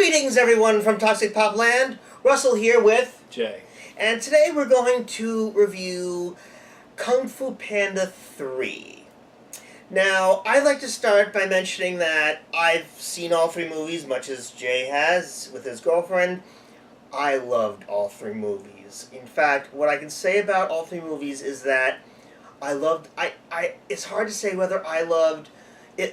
Greetings, everyone from Toxic Pop Land. Russell here with Jay. And today we're going to review Kung Fu Panda 3. Now, I'd like to start by mentioning that I've seen all three movies, much as Jay has with his girlfriend. I loved all three movies. In fact, what I can say about all three movies is that it's hard to say whether I loved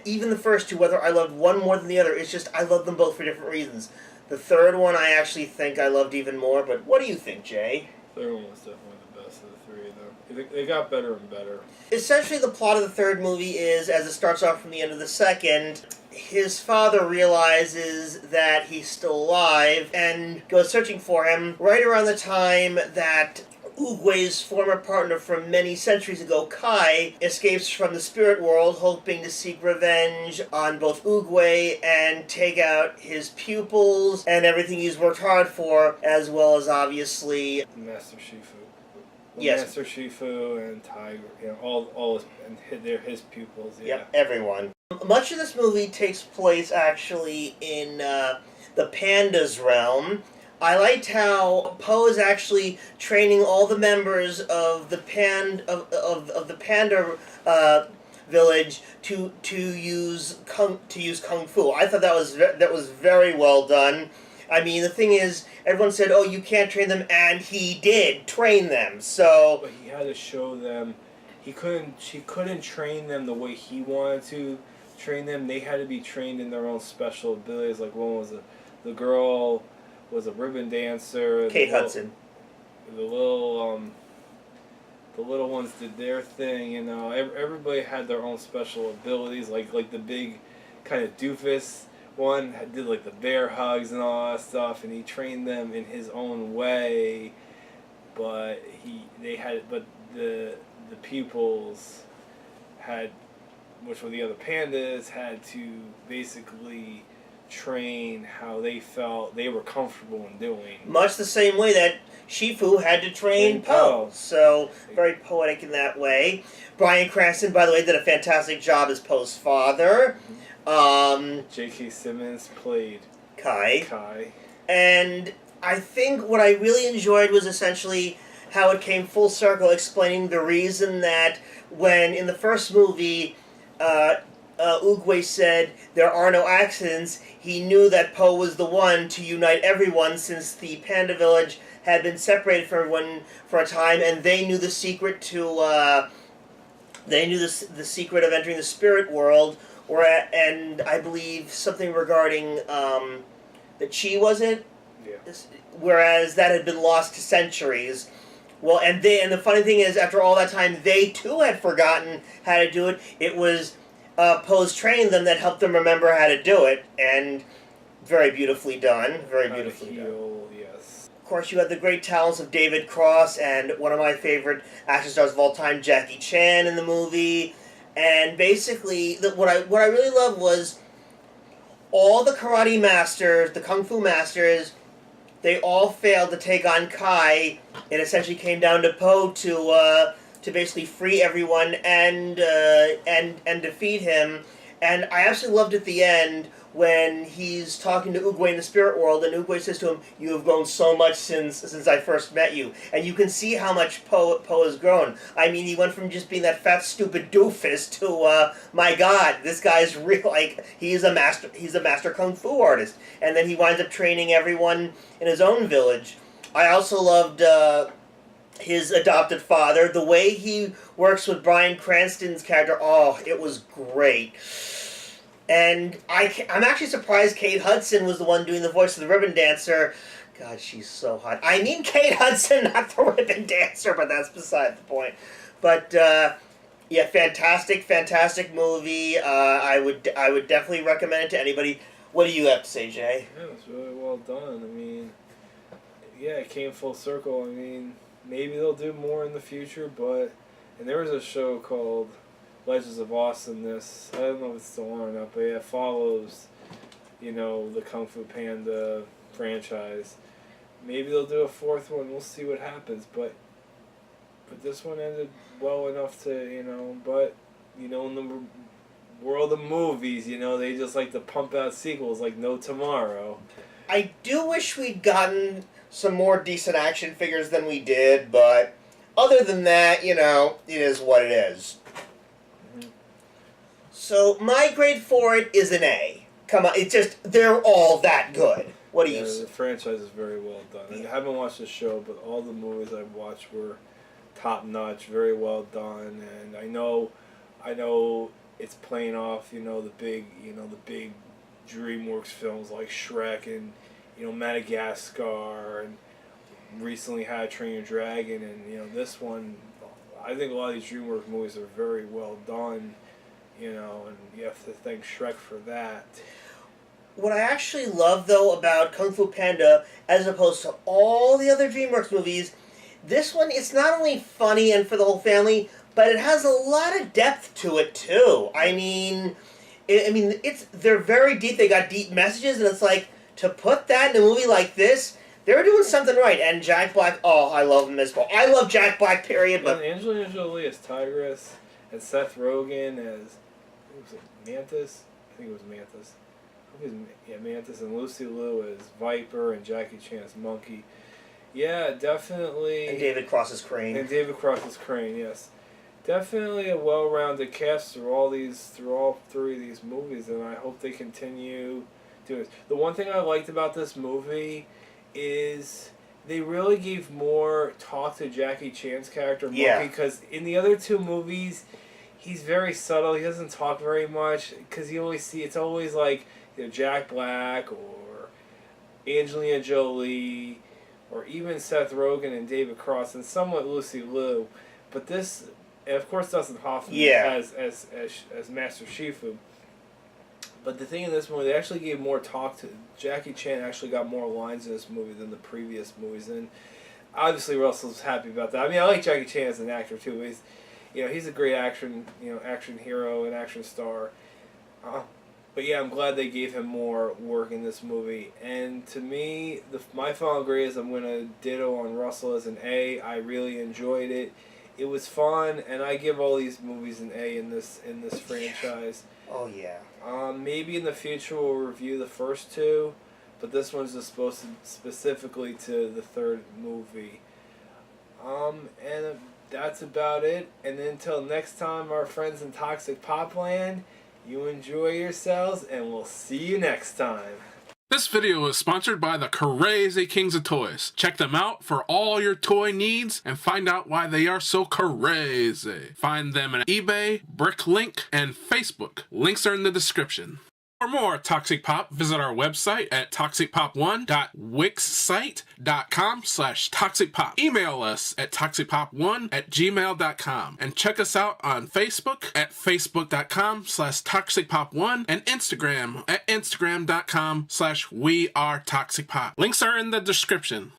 even the first two, whether I loved one more than the other. It's just I love them both for different reasons. The third one I actually think I loved even more, but what do you think, Jay? The third one was definitely the best of the three, though. They got better and better. Essentially, the plot of the third movie is, as it starts off from the end of the second, his father realizes that he's still alive and goes searching for him right around the time that Oogway's former partner from many centuries ago, Kai, escapes from the spirit world, hoping to seek revenge on both Oogway and take out his pupils and everything he's worked hard for, as well as, obviously, Master Shifu. Yes. Master Shifu and Tiger, all his pupils, yeah. Yep, everyone. Much of this movie takes place, actually, in the Panda's realm. I liked how Po is actually training all the members of the the Panda village to use kung fu. I thought that was very well done. I mean, the thing is, everyone said, "Oh, you can't train them," and he did train them. So, but he had to show them. She couldn't train them the way he wanted to train them. They had to be trained in their own special abilities. Like one was the girl was a ribbon dancer. Kate Hudson. The little ones did their thing. You know, everybody had their own special abilities. Like the big kind of doofus one did like the bear hugs and all that stuff, and he trained them in his own way. But the pupils had, which were the other pandas, had to basically train how they felt they were comfortable in doing. Much the same way that Shifu had to train Po. So, very poetic in that way. Bryan Cranston, by the way, did a fantastic job as Po's father. J.K. Simmons played Kai. And I think what I really enjoyed was essentially how it came full circle, explaining the reason that when in the first movie Oogway said there are no accidents, he knew that Po was the one to unite everyone, since the Panda Village had been separated from everyone for a time, and they knew the secret to the secret of entering the spirit world, and I believe something regarding the chi, was it? Yeah. Whereas that had been lost to centuries. Well, and the funny thing is, after all that time, they too had forgotten how to do it. It was Po's training them that helped them remember how to do it, and very beautifully done. Very beautifully done. Yes. Of course, you had the great talents of David Cross and one of my favorite action stars of all time, Jackie Chan, in the movie. And basically, what I really loved was all the karate masters, the kung fu masters, they all failed to take on Kai. It essentially came down to Po to basically free everyone and defeat him. And I absolutely loved at the end when he's talking to Oogway in the spirit world, and Oogway says to him, "You have grown so much since I first met you." And you can see how much Po has grown. I mean, he went from just being that fat, stupid doofus to, my God, this guy's real, like, he's a master kung fu artist. And then he winds up training everyone in his own village. I also loved his adopted father. The way he works with Bryan Cranston's character, oh, it was great. And I'm actually surprised Kate Hudson was the one doing the voice of the ribbon dancer. God, she's so hot. I mean Kate Hudson, not the ribbon dancer, but that's beside the point. But, yeah, fantastic movie. I would definitely recommend it to anybody. What do you have to say, Jay? Yeah, it was really well done. I mean, yeah, it came full circle. I mean, maybe they'll do more in the future, and there was a show called Legends of Awesomeness. I don't know if it's still on or not, but yeah, it follows, the Kung Fu Panda franchise. Maybe they'll do a fourth one. We'll see what happens. But this one ended well enough to, but, in the world of movies, they just like to pump out sequels like no tomorrow. I do wish we'd gotten some more decent action figures than we did, but other than that, it is what it is. Mm-hmm. So my grade for it is an A. Come on, they're all that good. What do you say? The franchise is very well done. Yeah. I haven't watched the show, but all the movies I've watched were top notch, very well done, and I know it's playing off, the big DreamWorks films like Shrek and Madagascar, and recently had Train Your Dragon, and this one. I think a lot of these DreamWorks movies are very well done, and you have to thank Shrek for that. What I actually love, though, about Kung Fu Panda, as opposed to all the other DreamWorks movies, this one, it's not only funny and for the whole family, but it has a lot of depth to it, too. They're very deep. They got deep messages, and it's like, to put that in a movie like this, they're doing something right. And Jack Black, I love him as well. I love Jack Black, period. But and Angelina Jolie as Tigress, and Seth Rogen as, Mantis? I think it was Mantis. Mantis, and Lucy Liu as Viper, and Jackie Chan as Monkey. Yeah, definitely. And David Cross's Crane. Yes. Definitely a well-rounded cast through all three of these movies, and I hope they continue doing this. The one thing I liked about this movie is they really gave more talk to Jackie Chan's character, Monkey, because in the other two movies, he's very subtle. He doesn't talk very much, because it's always like Jack Black or Angelina Jolie or even Seth Rogen and David Cross and somewhat Lucy Liu, but this, and of course Dustin Hoffman as Master Shifu. But the thing in this movie, they actually gave more talk to Jackie Chan. Actually got more lines in this movie than the previous movies, and obviously Russell's happy about that. I mean, I like Jackie Chan as an actor too. He's a great action hero and action star. But yeah, I'm glad they gave him more work in this movie. And to me, my final grade is I'm going to ditto on Russell as an A. I really enjoyed it. It was fun, and I give all these movies an A in this franchise. Oh, yeah. Maybe in the future we'll review the first two, but this one's just supposed to specifically to the third movie. And that's about it. And until next time, our friends in Toxic Popland, you enjoy yourselves, and we'll see you next time. This video is sponsored by the Crazy Kings of Toys. Check them out for all your toy needs and find out why they are so crazy. Find them on eBay, Bricklink, and Facebook. Links are in the description. For more Toxic Pop, visit our website at toxicpop1.wixsite.com/toxicpop. Email us at toxicpop1@gmail.com. And check us out on Facebook at facebook.com/toxicpop1 and Instagram at instagram.com/wearetoxicpop. Links are in the description.